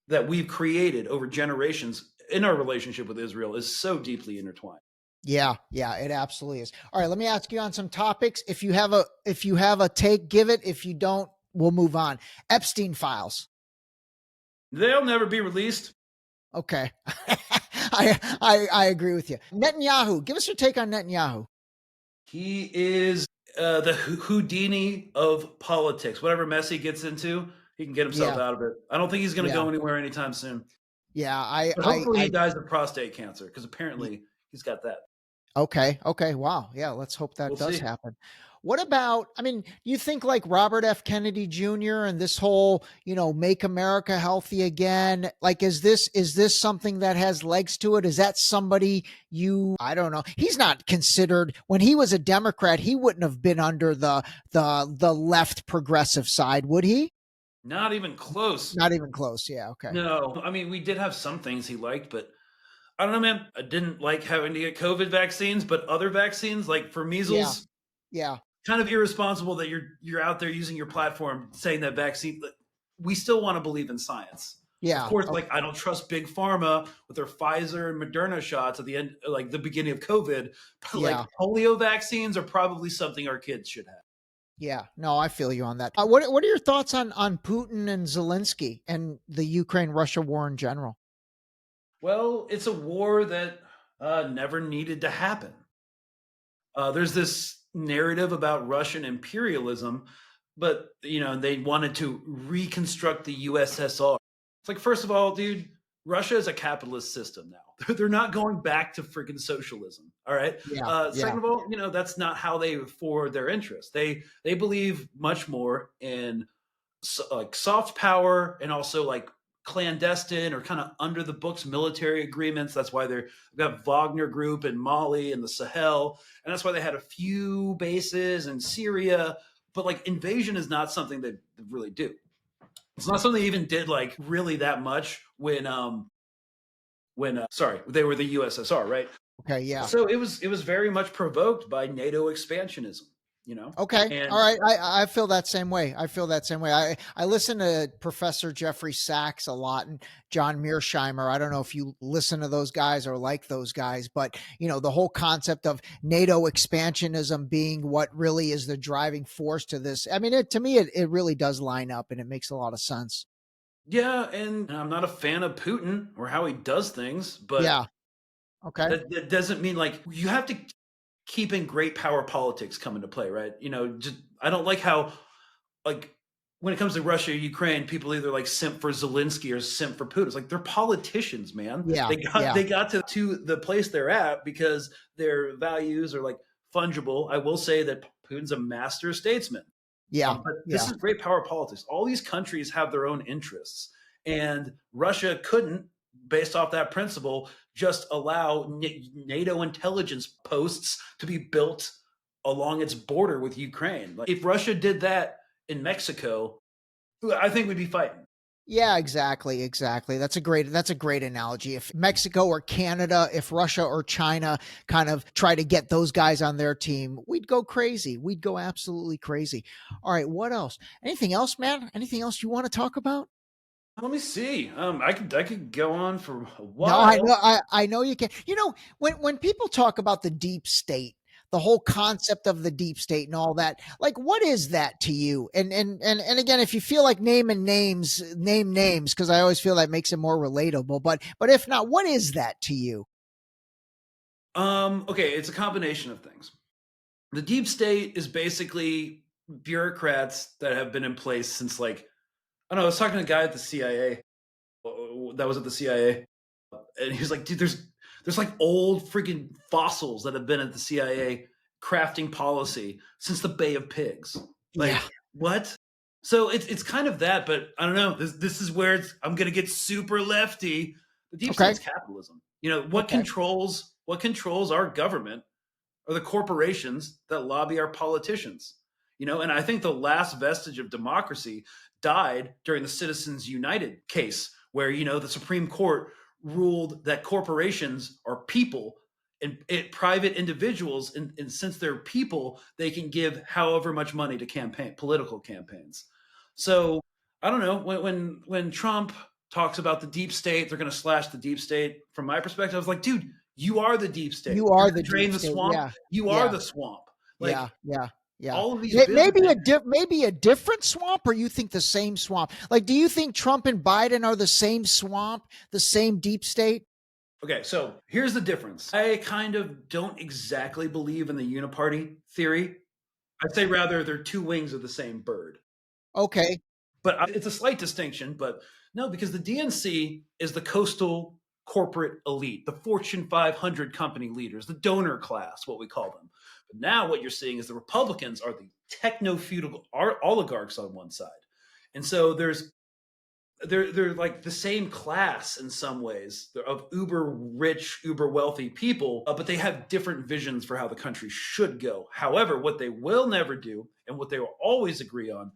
E: that we've created over generations in our relationship with Israel is so deeply intertwined.
D: Yeah, it absolutely is. All right, let me ask you on some topics. If you have a take, give it. If you don't, we'll move on. Epstein files.
E: They'll never be released.
D: Okay. I agree with you. Netanyahu, give us your take on Netanyahu.
E: He is the Houdini of politics. Whatever mess he gets into, he can get himself out of it. I don't think he's going to go anywhere anytime soon.
D: Yeah,
E: but hopefully he dies of prostate cancer, because apparently he's got that.
D: Okay. Wow. Yeah, let's hope that does happen. What about, you think like Robert F. Kennedy Jr. and this whole, make America healthy again? Like, is this something that has legs to it? Is that somebody I don't know. He's not considered, when he was a Democrat, he wouldn't have been under the left progressive side, would he?
E: Not even close.
D: Not even close. Yeah. Okay.
E: No, we did have some things he liked, but I don't know, man. I didn't like having to get COVID vaccines, but other vaccines, like for measles,
D: yeah,
E: kind of irresponsible that you're out there using your platform saying that vaccine. We still want to believe in science.
D: Yeah,
E: of course. Okay. Like, I don't trust big pharma with their Pfizer and Moderna shots at the end, like the beginning of COVID. But like polio vaccines are probably something our kids should have.
D: Yeah, no, I feel you on that. What are your thoughts on Putin and Zelensky and the Ukraine-Russia war in general?
E: Well, it's a war that never needed to happen. There's this narrative about Russian imperialism, but they wanted to reconstruct the USSR. It's like, first of all, dude, Russia is a capitalist system now. They're not going back to freaking socialism. All right. Second of all, that's not how they forward their interests. They believe much more in like soft power and also like clandestine or kind of under the books military agreements. That's why they've got Wagner Group in Mali and the Sahel, and that's why they had a few bases in Syria. But like, invasion is not something they really do. It's not something they even did like really that much when they were the USSR, right?
D: Okay, yeah.
E: So it was very much provoked by NATO expansionism.
D: Okay. All right. I feel that same way. I listen to Professor Jeffrey Sachs a lot and John Mearsheimer. I don't know if you listen to those guys or like those guys, but the whole concept of NATO expansionism being what really is the driving force to this. To me, it really does line up and it makes a lot of sense.
E: Yeah. And I'm not a fan of Putin or how he does things, but
D: yeah. Okay.
E: That doesn't mean like you have to keeping great power politics come into play, right? I don't like how, like, when it comes to Russia, Ukraine, people either like simp for Zelensky or simp for Putin. It's like, they're politicians, man.
D: Yeah,
E: they got to the place they're at because their values are like fungible. I will say that Putin's a master statesman.
D: Yeah,
E: but this is great power politics. All these countries have their own interests, and Russia couldn't, based off that principle, just allow NATO intelligence posts to be built along its border with Ukraine. Like, if Russia did that in Mexico, I think we'd be fighting.
D: Yeah, exactly. That's a great analogy. If Mexico or Canada, if Russia or China kind of try to get those guys on their team, we'd go crazy. We'd go absolutely crazy. All right, what else? Anything else, man? Anything else you want to talk about?
E: Let me see. I could go on for a while.
D: No, I know you can. When people talk about the deep state, the whole concept of the deep state and all that, like, what is that to you? And again, if you feel like name names, because I always feel that makes it more relatable. But if not, what is that to you?
E: Okay, it's a combination of things. The deep state is basically bureaucrats that have been in place since, like, I don't know, I was talking to a guy at the CIA that was at the CIA, and he was like, dude, there's like old freaking fossils that have been at the CIA crafting policy since the Bay of Pigs. Like, what? So it's kind of that, but I don't know. This is where I'm going to get super lefty. The deep state's capitalism. What controls What controls our government are the corporations that lobby our politicians. And I think the last vestige of democracy died during the Citizens United case, where, the Supreme Court ruled that corporations are people and private individuals. And since they're people, they can give however much money to political campaigns. So I don't know, when Trump talks about the deep state, they're going to slash the deep state. From my perspective, I was like, dude, you are the deep state.
D: You are
E: You're
D: the
E: drain
D: deep
E: the
D: state.
E: swamp.
D: Yeah.
E: You are the swamp. Like,
D: yeah.
E: all of these
D: Maybe a different swamp, or you think the same swamp? Like, do you think Trump and Biden are the same swamp, the same deep state?
E: Okay, so here's the difference. I kind of don't exactly believe in the uniparty theory. I'd say rather they're two wings of the same bird.
D: Okay.
E: But it's a slight distinction, but no, because the DNC is the coastal corporate elite, the Fortune 500 company leaders, the donor class, what we call them. But now what you're seeing is the Republicans are the techno-feudal oligarchs on one side. And so they're like the same class in some ways. They're of uber rich, uber wealthy people, but they have different visions for how the country should go. However, what they will never do, and what they will always agree on,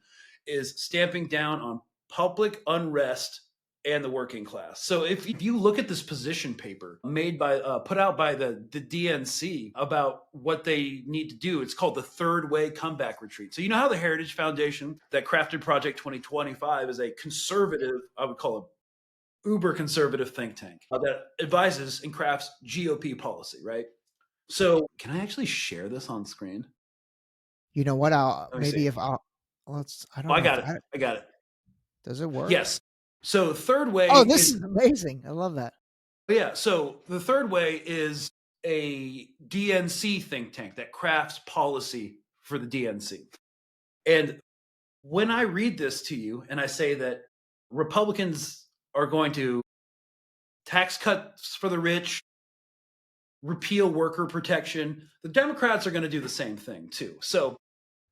E: is stamping down on public unrest and the working class. So if you look at this position paper put out by the DNC about what they need to do, it's called the Third Way Comeback Retreat. So you know how the Heritage Foundation that crafted Project 2025 is a conservative, I would call it uber conservative think tank that advises and crafts GOP policy, right? So can I actually share this on screen?
D: You know what? I don't know.
E: I got it.
D: Does it work?
E: Yes. So Third Way.
D: Oh, this is amazing. I love that.
E: Yeah. So the Third Way is a DNC think tank that crafts policy for the DNC. And when I read this to you and I say that Republicans are going to tax cuts for the rich, repeal worker protection, the Democrats are going to do the same thing too. So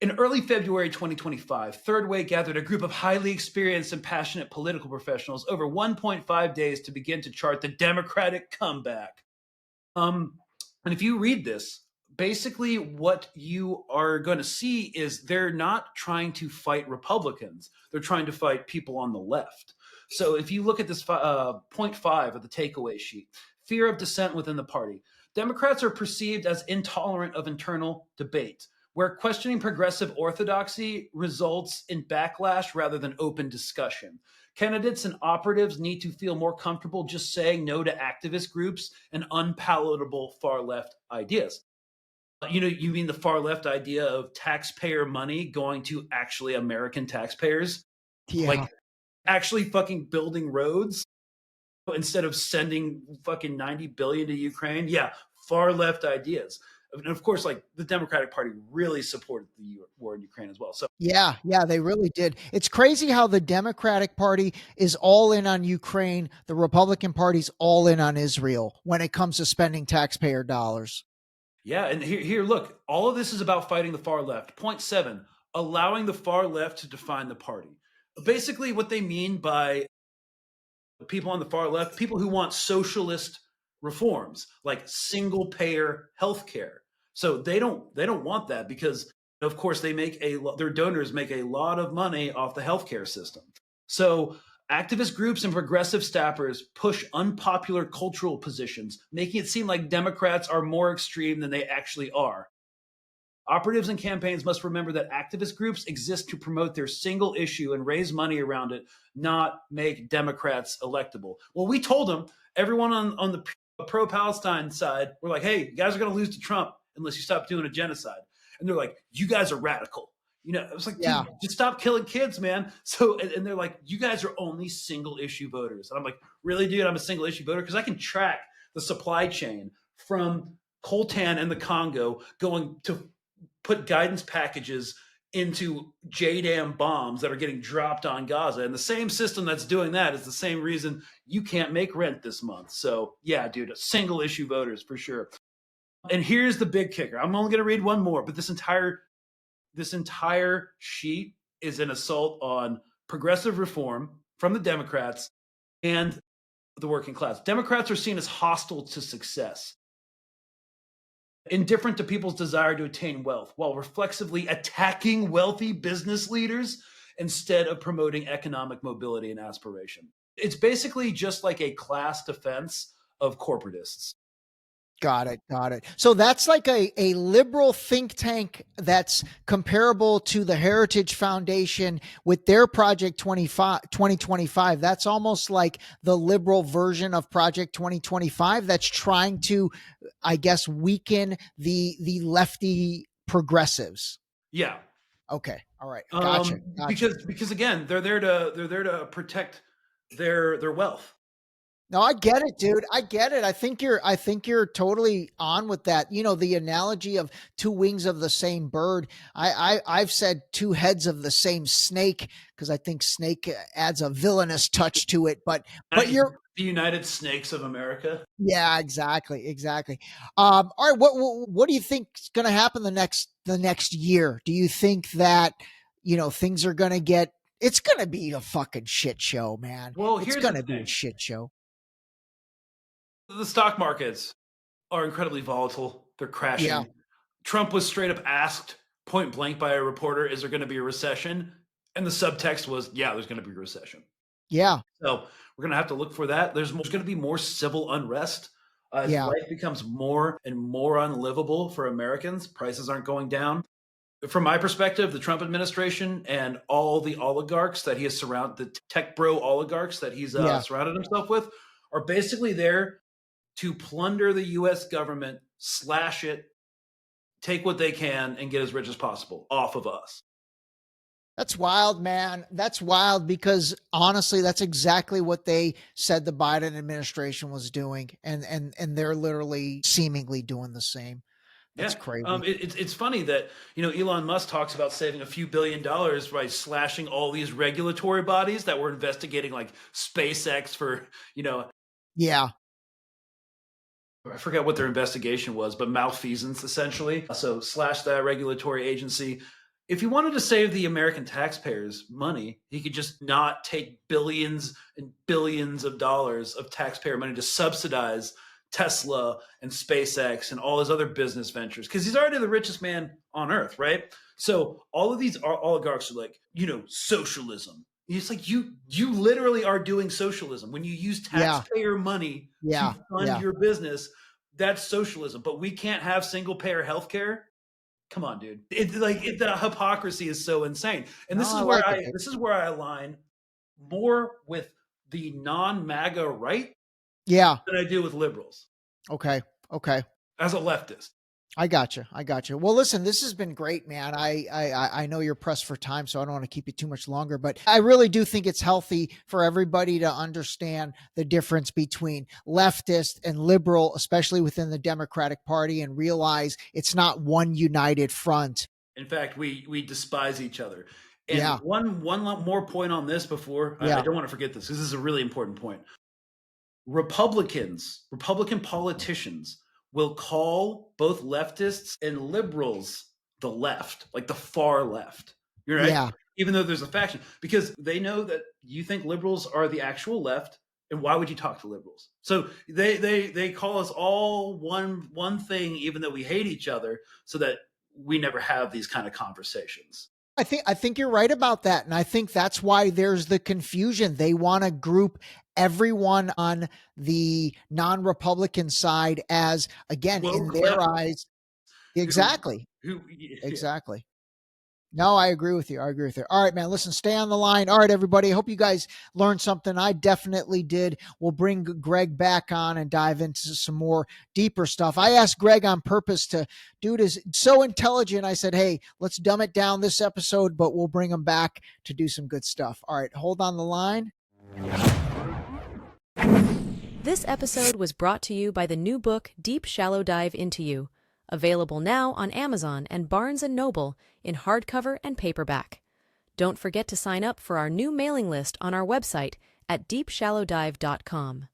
E: in early February 2025, Third Way gathered a group of highly experienced and passionate political professionals over 1.5 days to begin to chart the Democratic comeback. And if you read this, basically what you are going to see is they're not trying to fight Republicans. They're trying to fight people on the left. So if you look at this point 5 of the takeaway sheet, fear of dissent within the party. Democrats are perceived as intolerant of internal debate, where questioning progressive orthodoxy results in backlash rather than open discussion. Candidates and operatives need to feel more comfortable just saying no to activist groups and unpalatable far-left ideas. You mean the far-left idea of taxpayer money going to actually American taxpayers?
D: Yeah.
E: Like actually fucking building roads instead of sending fucking 90 billion to Ukraine? Yeah, far-left ideas. And of course, like the Democratic Party really supported the war in Ukraine as well. So
D: yeah, they really did. It's crazy how the Democratic Party is all in on Ukraine. The Republican Party's all in on Israel when it comes to spending taxpayer dollars.
E: Yeah, and here, look, all of this is about fighting the far left. Point 7, allowing the far left to define the party. Basically, what they mean by people on the far left, people who want socialist reforms like single payer healthcare. So they don't want that because, of course, their donors make a lot of money off the healthcare system. So activist groups and progressive staffers push unpopular cultural positions, making it seem like Democrats are more extreme than they actually are. Operatives and campaigns must remember that activist groups exist to promote their single issue and raise money around it, not make Democrats electable. Well, we told them, everyone on the pro-Palestine side, we're like, hey, you guys are going to lose to Trump unless you stop doing a genocide. And they're like, you guys are radical. It was like, dude, just stop killing kids, man. So, and they're like, you guys are only single issue voters. And I'm like, really, dude, I'm a single issue voter? Because I can track the supply chain from coltan and the Congo going to put guidance packages into JDAM bombs that are getting dropped on Gaza. And the same system that's doing that is the same reason you can't make rent this month. So yeah, dude, single issue voters for sure. And here's the big kicker. I'm only going to read one more, but this entire sheet is an assault on progressive reform from the Democrats and the working class. Democrats are seen as hostile to success. indifferent to people's desire to attain wealth, while reflexively attacking wealthy business leaders instead of promoting economic mobility and aspiration. It's basically just like a class defense of corporatists.
D: Got it. Got it. So that's like a liberal think tank that's comparable to the Heritage Foundation with their Project 2025. That's almost like the liberal version of Project 2025 that's trying to, I guess, weaken the lefty progressives.
E: Yeah.
D: Okay. All right. Gotcha.
E: Because again, they're there to protect their wealth.
D: No, I get it, dude. I get it. I think you're totally on with that. You know, the analogy of two wings of the same bird. I've said two heads of the same snake because I think snake adds a villainous touch to it. But you're
E: the United Snakes of America.
D: Yeah, exactly. All right. What do you think is going to happen the next year? Do you think that, you know, things are going to get? It's going to be a fucking shit show, man.
E: Well,
D: it's going to be a shit show.
E: The stock markets are incredibly volatile. They're crashing. Yeah. Trump was straight up asked point blank by a reporter, is there going to be a recession? And the subtext was, yeah, there's going to be a recession.
D: Yeah.
E: So we're going to have to look for that. There's going to be more civil unrest. As life becomes more and more unlivable for Americans, prices aren't going down. From my perspective, the Trump administration and all the oligarchs that he has surrounded, the tech bro oligarchs that he's surrounded himself with, are basically there to plunder the U.S. government, slash it, take what they can, and get as rich as possible off of us.
D: That's wild, man. That's wild because honestly, that's exactly what they said the Biden administration was doing. And they're literally seemingly doing the same. That's crazy.
E: It's funny that, you know, Elon Musk talks about saving a few $1 billion by slashing all these regulatory bodies that were investigating like SpaceX for, you know.
D: Yeah.
E: I forget what their investigation was, but malfeasance essentially. So slash that regulatory agency. If he wanted to save the American taxpayers money, he could just not take billions and billions of dollars of taxpayer money to subsidize Tesla and SpaceX and all his other business ventures, because he's already the richest man on earth, right? So all of these oligarchs are like, you know, socialism. It's like you literally are doing socialism when you use taxpayer money to fund your business. That's socialism. But we can't have single payer healthcare. Come on, dude. The hypocrisy is so insane. And this is where I align more with the non-MAGA right than I do with liberals.
D: Okay.
E: As a leftist.
D: I got you. Well, listen, this has been great, man. I know you're pressed for time, so I don't want to keep you too much longer, but I really do think it's healthy for everybody to understand the difference between leftist and liberal, especially within the Democratic Party, and realize it's not one united front.
E: In fact, we despise each other. And one more point on this before, I don't want to forget this. This is a really important point. Republican politicians will call both leftists and liberals the left, like the far left. You're right. Yeah. Even though there's a faction, because they know that you think liberals are the actual left, and why would you talk to liberals? So they call us all one thing, even though we hate each other, so that we never have these kind of conversations.
D: I think you're right about that. And I think that's why there's the confusion. They want to group everyone on the non-Republican side as, again, in their eyes. Exactly. Exactly. No, I agree with you. All right, man, listen, stay on the line. All right, everybody. I hope you guys learned something. I definitely did. We'll bring Greg back on and dive into some more deeper stuff. I asked Greg on purpose dude is so intelligent. I said, hey, let's dumb it down this episode, but we'll bring him back to do some good stuff. All right, hold on the line.
C: This episode was brought to you by the new book, Deep Shallow Dive Into You, available now on Amazon and Barnes & Noble in hardcover and paperback. Don't forget to sign up for our new mailing list on our website at deepshallowdive.com.